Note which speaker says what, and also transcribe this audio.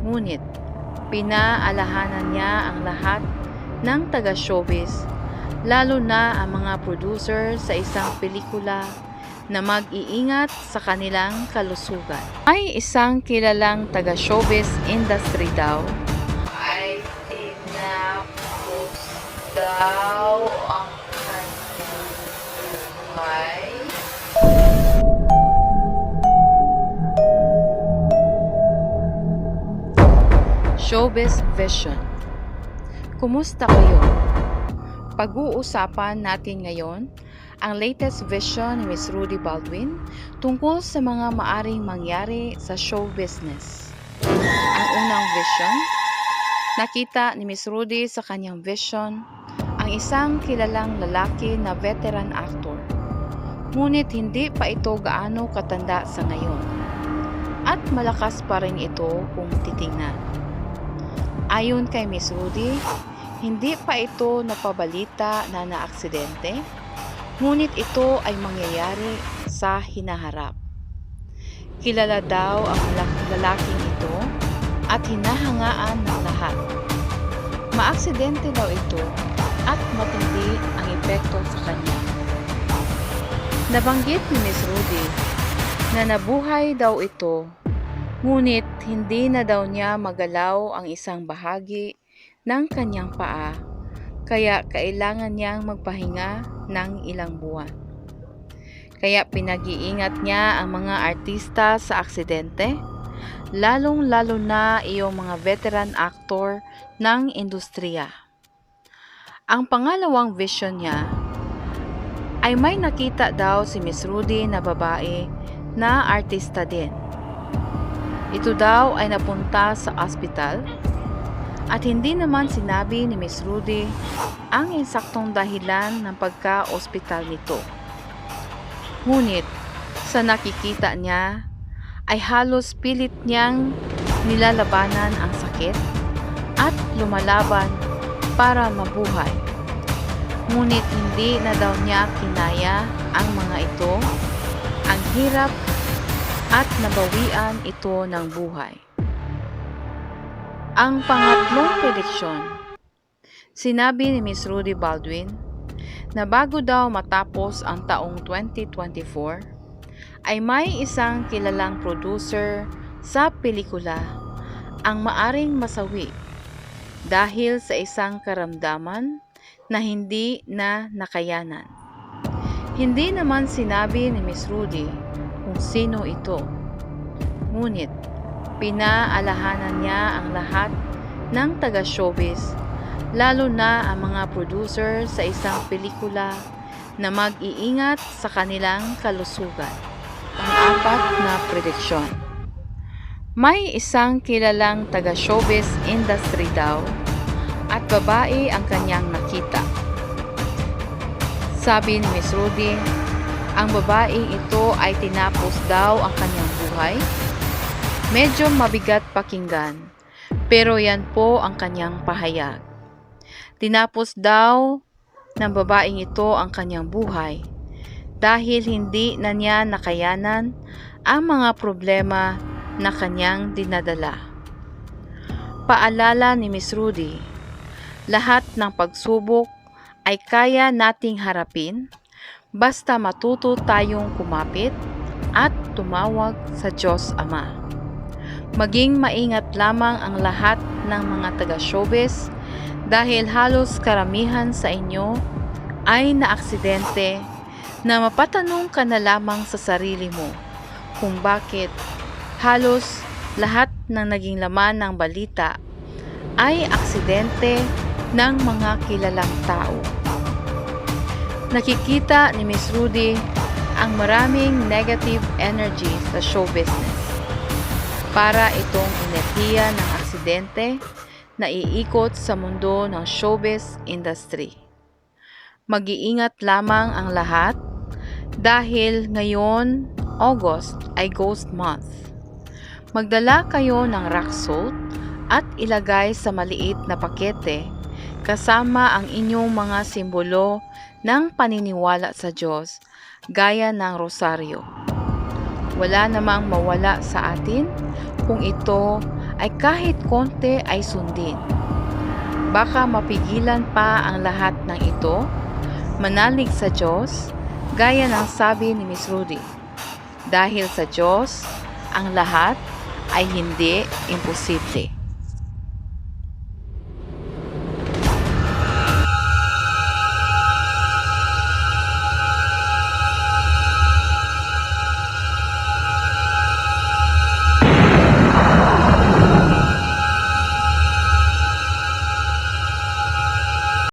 Speaker 1: Ngunit, pinaalahanan niya ang lahat ng taga-showbiz, lalo na ang mga producer sa isang pelikula, na mag-iingat sa kanilang kalusugan. May isang kilalang taga-showbiz industry daw ay tinapos daw ang kanyang buhay. Showbiz Vision. Kumusta kayo? Pag-uusapan natin ngayon ang latest vision ni Miss Rudy Baldwin tungkol sa mga maaring mangyari sa show business. Ang unang vision, nakita ni Miss Rudy sa kanyang vision ang isang kilalang lalaki na veteran actor. Ngunit hindi pa ito gaano katanda sa ngayon. At malakas pa rin ito kung titingnan. Ayon kay Miss Rudy, hindi pa ito napabalita na naaksidente, ngunit ito ay mangyayari sa hinaharap. Kilala daw ang lalaking ito at hinahangaan ng lahat. Maaksidente daw ito at matindi ang epekto sa kanya. Nabanggit ni Miss Rudy na nabuhay daw ito, ngunit hindi na daw niya magalaw ang isang bahagi ng kanyang paa, kaya kailangan niyang magpahinga ng ilang buwan. Kaya pinag-iingat niya ang mga artista sa aksidente, lalong-lalo na iyong mga veteran actor ng industriya. Ang pangalawang vision niya ay may nakita daw si Miss Rudy na babae na artista din. Ito daw ay napunta sa ospital at hindi naman sinabi ni Miss Rudy ang eksaktong dahilan ng pagka-ospital nito. Ngunit sa nakikita niya ay halos pilit niyang nilalabanan ang sakit at lumalaban para mabuhay. Ngunit hindi na daw niya kinaya ang mga ito, ang hirap at nabawian ito ng buhay. Ang pangatlong prediksyon, sinabi ni Miss Rudy Baldwin na bago daw matapos ang taong 2024 ay may isang kilalang producer sa pelikula ang maaring masawi dahil sa isang karamdaman na hindi na nakayanan. Hindi naman sinabi ni Miss Rudy kung sino ito. Ngunit, pinaalahanan niya ang lahat ng taga-showbiz, lalo na ang mga producer sa isang pelikula, na mag-iingat sa kanilang kalusugan. Pang-apat na prediksyon. May isang kilalang taga-showbiz industry daw at babae ang kanyang nakita. Sabi ni Miss Rudy, ang babaeng ito ay tinapos daw ang kanyang buhay. Medyo mabigat pakinggan, pero yan po ang kanyang pahayag. Tinapos daw ng babaeng ito ang kanyang buhay dahil hindi na niya nakayanan ang mga problema na kanyang dinadala. Paalala ni Miss Rudy, lahat ng pagsubok ay kaya nating harapin basta matuto tayong kumapit at tumawag sa Diyos Ama. Maging maingat lamang ang lahat ng mga taga-showbiz dahil halos karamihan sa inyo ay naaksidente na mapatanong ka na lamang sa sarili mo kung bakit halos lahat ng naging laman ng balita ay aksidente ng mga kilalang tao. Nakikita ni Miss Rudy ang maraming negative energy sa show business. Para itong enerhiya ng aksidente na iikot sa mundo ng showbiz industry. Mag-iingat lamang ang lahat dahil ngayon, August, ay Ghost Month. Magdala kayo ng rock salt at ilagay sa maliit na pakete kasama ang inyong mga simbolo ng paniniwala sa Diyos gaya ng rosaryo. Wala namang mawala sa atin kung ito ay kahit konti ay sundin. Baka mapigilan pa ang lahat ng ito? Manalig sa Diyos, gaya ng sabi ni Miss Rudy. Dahil sa Diyos, ang lahat ay hindi imposible.